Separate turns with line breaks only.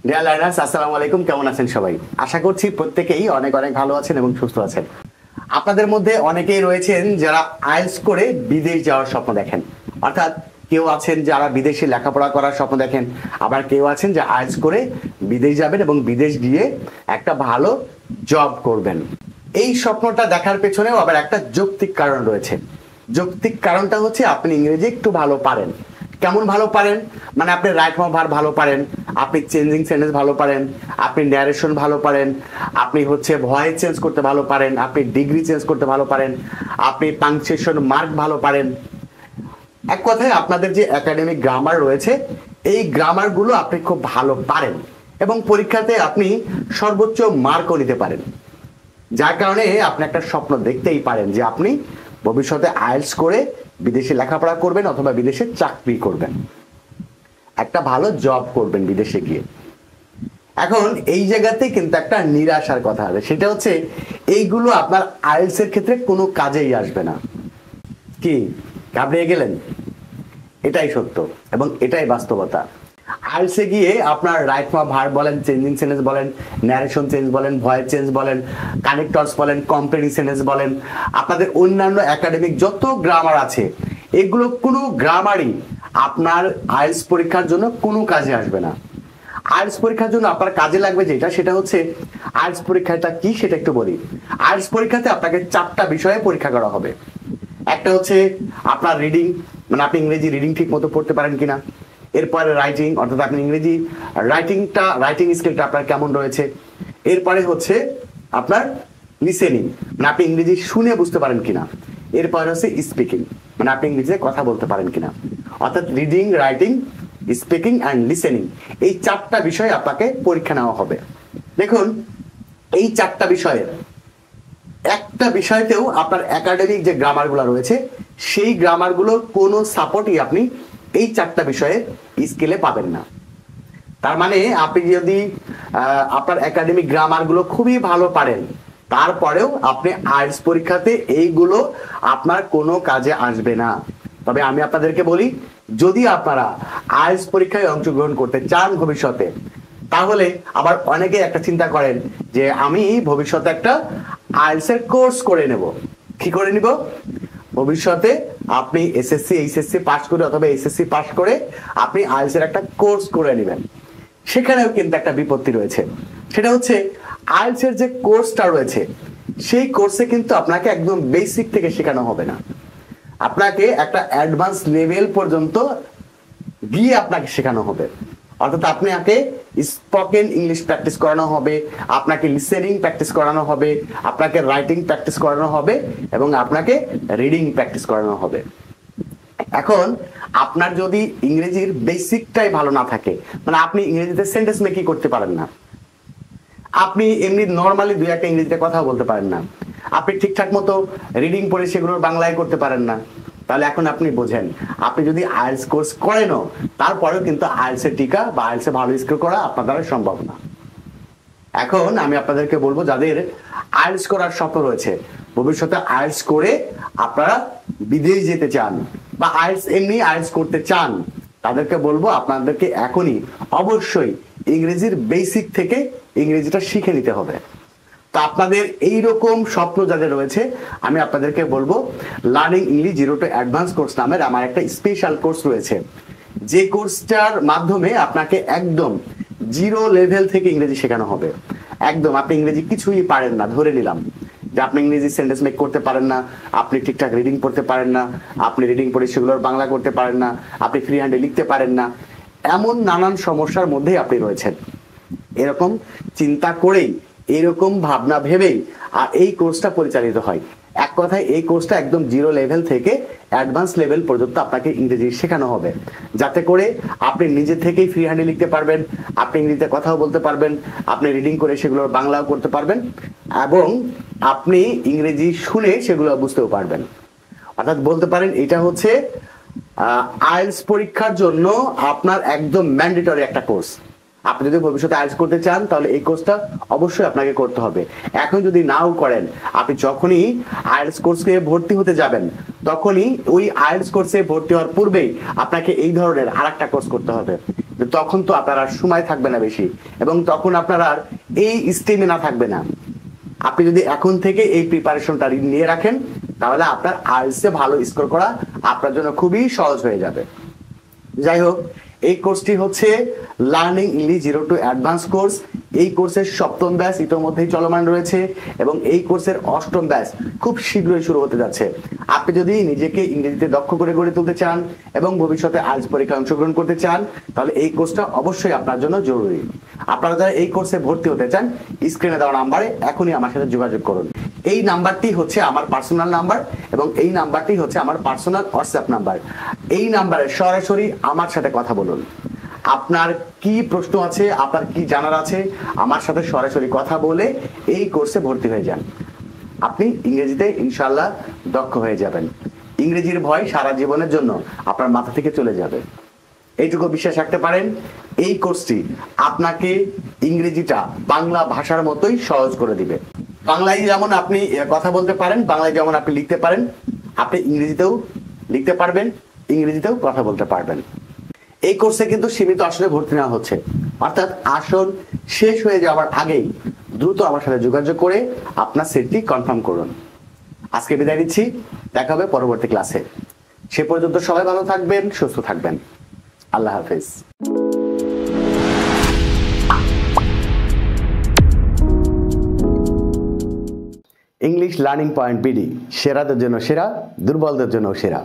Dear learners, আসসালামু আলাইকুম। কেমন আছেন সবাই? আশা করছি প্রত্যেকেই অনেক অনেক ভালো আছেন এবং সুস্থ আছেন। আপনাদের মধ্যে অনেকেই রয়েছেন যারা আইএলটিএস করে বিদেশ যাওয়ার স্বপ্ন দেখেন। অর্থাৎ কেউ আছেন যারা বিদেশে লেখাপড়া করার স্বপ্ন দেখেন, আবার কেউ আছেন যে আইএলটিএস করে বিদেশ যাবেন এবং বিদেশ গিয়ে একটা ভালো জব করবেন। এই স্বপ্নটা দেখার পেছনেও আবার একটা যৌক্তিক কারণ রয়েছে। যৌক্তিক কারণটা হচ্ছে আপনি ইংরেজি একটু ভালো পারেন। কেমন ভালো পারেন? মানে আপনি রাইট ভার ভালো পারেন, আপনি চেঞ্জিং সেন্টেন্স ভালো পারেন, আপনি ন্যারেশন ভালো পারেন, আপনি ভয়েস চেঞ্জ করতে ভালো পারেন, আপনি ডিগ্রি চেঞ্জ করতে ভালো পারেন, আপনি পাংচুয়েশন মার্ক ভালো পারেন। এক কথায় আপনাদের যে একাডেমিক গ্রামার রয়েছে এই গ্রামারগুলো আপনি খুব ভালো পারেন এবং পরীক্ষাতে আপনি সর্বোচ্চ মার্কও নিতে পারেন। যার কারণে আপনি একটা স্বপ্ন দেখতেই পারেন যে আপনি ভবিষ্যতে আইএলটিএস করে বিদেশে লেখাপড়া করবেন অথবা বিদেশে চাকরি করবেন, একটা ভালো জব করবেন বিদেশে গিয়ে। এখন এই জায়গাতে কিন্তু একটা নিরাশার কথা আছে, সেটা হচ্ছে এইগুলো আপনার আইএলটিএস এর ক্ষেত্রে কোনো কাজেই আসবে না। কি ঘাবড়িয়ে গেলেন? এটাই সত্য এবং এটাই বাস্তবতা। আইএলটিএস এ গিয়ে আপনার রাইট ভার্ব বলেন, চেঞ্জিং সেন্টেন্স বলেন, ন্যারেশন চেঞ্জ বলেন, ভয়েস চেঞ্জ বলেন, কানেক্টরস বলেন, কম্পারেটিভ সেন্টেন্স বলেন, আপনাদের অন্যান্য একাডেমিক যত গ্রামার আছে এগুলো কোনো গ্রামারই আপনার আইএলটিএস পরীক্ষার জন্য কোনো কাজে আসবে না। আইএলটিএস পরীক্ষার জন্য আপনার কাজে লাগবে যেটা, সেটা হচ্ছে আইএলটিএস পরীক্ষাটা কি সেটা একটু বলি। আইএলটিএস পরীক্ষাতে আপনাকে 4টা বিষয়ে পরীক্ষা করা হবে। একটা হচ্ছে আপনার রিডিং, মানে আপনি ইংরেজি রিডিং ঠিক মতো পড়তে পারেন কিনা। এরপরে রাইটিং, অর্থাৎ আপনি ইংরেজি রাইটিং স্কিলটা আপনার কেমন রয়েছে। এরপরে হচ্ছে আপনার লিসেনিং, মানে আপনি ইংরেজি শুনে বুঝতে পারেন কিনা। এরপরে হচ্ছে স্পিকিং, মানে আপনি ইংরেজিতে কথা বলতে পারেন কিনা। অর্থাৎ reading, writing, speaking and listening, এই 4টা বিষয়ে আপনাকে পরীক্ষা নেওয়া হবে। দেখুন, এই 4টা বিষয়ের একটা বিষয়তেও আপনার একাডেমিক যে গ্রামারগুলো রয়েছে সেই গ্রামারগুলোর কোনো সাপোর্টই আপনি এই 4টা বিষয়ে স্কেলে পাবেন না। তার মানে আপনি যদি আপনার একাডেমিক গ্রামারগুলো খুবই ভালো পারেন, তারপরেও আপনি আইএলটিএস পরীক্ষাতে এইগুলো আপনার কোনো কাজে আসবে না। তবে আমি আপনাদেরকে বলি, যদি আপনারা আইএলটিএস পরীক্ষায় অংশগ্রহণ করতে চান ভবিষ্যতে, তাহলে আবার অনেকে একটা চিন্তা করেন যে আমি ভবিষ্যতে একটা আইএলটিএস এর কোর্স করে নেব। কি করে নিব? ভবিষ্যতে আপনি এসএসসি এইচএসসি পাস করে অথবা এসএসসি পাস করে আপনি আইএলটিএস এর একটা কোর্স করে নেবেন। সেখানেও কিন্তু একটা বিপত্তি রয়েছে, সেটা হচ্ছে আইএলটিএস এর যে কোর্সটা রয়েছে সেই কোর্সে কিন্তু আপনাকে একদম বেসিক থেকে শেখানো হবে না, আপনাকে একটা অ্যাডভান্স লেভেল পর্যন্ত গিয়ে আপনাকে শেখানো হবে। অর্থাৎ আপনাকে স্পোকেন ইংলিশ প্র্যাকটিস করানো হবে, আপনাকে লিসেনিং প্র্যাকটিস করানো হবে, আপনাকে রাইটিং প্র্যাকটিস করানো হবে এবং আপনাকে রিডিং প্র্যাকটিস করানো হবে। এখন আপনার যদি ইংরেজির বেসিকটাই ভালো না থাকে, মানে আপনি ইংরেজিতে সেন্টেন্স মেকিং করতে পারেন না, আপনি এমনি নর্মালি দুই একটা ইংরেজিতে কথা বলতে পারেন না, আপনি ঠিকঠাক মতো রিডিং পড়ে সেগুলোর বাংলায় করতে পারেন না, তাহলে এখন আপনি বোঝেন আপনি যদি আইএলটিএস কোর্স করেনও তারপরেও কিন্তু আইএলটিএস এর টিকা বা আইএলটিএস এ ভালো স্কোর করা আপনার দ্বারা সম্ভব না। এখন আমি আপনাদেরকে বলবো, যাদের আইএলটিএস করার স্বপ্ন রয়েছে, ভবিষ্যতে আইএলটিএস করে আপনারা বিদেশ যেতে চান বা এমনি আইএলটিএস করতে চান, তাদেরকে বলবো আপনাদেরকে এখনই অবশ্যই ইংরেজির বেসিক থেকে ইংরেজিটা শিখে নিতে হবে। তো আপনাদের এইরকম স্বপ্ন যাদের রয়েছে, আমি আপনাদেরকে বলবো learning English 0 to advance course নামের আমার একটা স্পেশাল কোর্স রয়েছে, যে কোর্সটার মাধ্যমে আপনাকে একদম 0 লেভেল থেকে ইংরেজি শেখানো হবে। একদম আপনি ইংরেজি কিছুই পারেন না, ধরে নিলাম যে আপনি ইংরেজি সেন্টেন্স মেক করতে পারেন না, আপনি ঠিকঠাক রিডিং পড়তে পারেন না, আপনি রিডিং পড়ে সেগুলোর বাংলা করতে পারেন না, আপনি ফ্রি হ্যান্ডে লিখতে পারেন না, এমন নানান সমস্যার মধ্যেই আপনি রয়েছেন। এরকম চিন্তা করেই, এরকম ভাবনা ভেবেই আর এই কোর্সটা পরিচালিত হয়। এক কথায় এই কোর্সটা একদম 0 লেভেল থেকে অ্যাডভান্স লেভেল পর্যন্ত আপনাকে ইংরেজি শেখানো হবে, যাতে করে আপনি নিজে থেকেই ফ্রি হ্যান্ডে লিখতে পারবেন, আপনি ইংরেজিতে কথাও বলতে পারবেন, আপনি রিডিং করে সেগুলোর বাংলাও করতে পারবেন এবং আপনি ইংরেজি শুনে সেগুলো বুঝতেও পারবেন। অর্থাৎ বলতে পারেন এটা হচ্ছে আইএলটিএস পরীক্ষার জন্য আপনার একদম ম্যান্ডেটরি একটা কোর্স। আপনি যদি ভবিষ্যতে আইএলটিএস করতে চান তাহলে এই কোর্সটা অবশ্যই আপনাকে করতে হবে। এখন যদি নাও করেন, আপনি যখনই আইএলটিএস কোর্সে ভর্তি হতে যাবেন তখনই ওই আইএলটিএস কোর্সে ভর্তি হওয়ার পূর্বেই আপনাকে এই ধরনের আরেকটা কোর্স করতে হবে। তখন তো আপনার আর সময় থাকবে না বেশি, এবং তখন আপনার আর এই স্টেমিনা থাকবে না। আপনি যদি এখন থেকে এই প্রিপারেশনটা নিয়ে রাখেন, তাহলে আপনার আইএলটিএস এ ভালো স্কোর করা আপনার জন্য খুবই সহজ হয়ে যাবে। যাই হোক, এই কোর্সটি হচ্ছে learning English 0 to advance course. এই কোর্সের 7ম ব্যাচ ইতোমধ্যেই চলমান রয়েছে এবং এই কোর্সের 8ম ব্যাচ খুব শীঘ্রই শুরু হতে যাচ্ছে। আপনি যদি নিজেকে ইংরেজিতে দক্ষ করে গড়ে তুলতে চান এবং ভবিষ্যতে আইএলটিএস পরীক্ষায় অংশগ্রহণ করতে চান, তাহলে এই কোর্সটা অবশ্যই আপনার জন্য জরুরি। আপনারা যারা এই কোর্সে ভর্তি হতে চান, স্ক্রিনে দেওয়া নাম্বারে এখনই আমার সাথে যোগাযোগ করুন। এই নাম্বারটি হচ্ছে আমার পার্সোনাল নাম্বার এবং এই নাম্বারটি হচ্ছে আমার পার্সোনাল হোয়াটসঅ্যাপ নাম্বার। এই নাম্বারে সরাসরি আমার সাথে কথা বলুন। আপনার কি প্রশ্ন আছে, আপনার কি জানার আছে, আমার সাথে সরাসরি কথা বলে এই কোর্সে ভর্তি হয়ে যান। আপনি ইংরেজিতে ইনশাআল্লাহ দক্ষ হয়ে যাবেন। ইংরেজির ভয় সারা জীবনের জন্য আপনার মাথা থেকে চলে যাবে, এইটুকু বিশ্বাস রাখতে পারেন। এই কোর্সটি আপনাকে ইংরেজিটা বাংলা ভাষার মতোই সহজ করে দিবে। বাংলায় যেমন আপনি কথা বলতে পারেন, বাংলায় যেমন আপনি লিখতে পারেন, আপনি ইংরেজিতেও লিখতে পারবেন, ইংরেজিতেও কথা বলতে পারবেন। এই কোর্সে কিন্তু সীমিত আসনে ভর্তি নেওয়া হচ্ছে, অর্থাৎ আসন শেষ হয়ে যাওয়ার আগেই দ্রুত আমার সাথে যোগাযোগ করে আপনার সিটটি কনফার্ম করুন। আজকে বিদায় নিচ্ছি, দেখা হবে পরবর্তী ক্লাসে। সে পর্যন্ত সবাই ভালো থাকবেন, সুস্থ থাকবেন। আল্লাহ হাফেজ। ইংলিশ লার্নিং পয়েন্ট বিডি, সেরাদের জন্য সেরা, দুর্বলদের জন্য সেরা।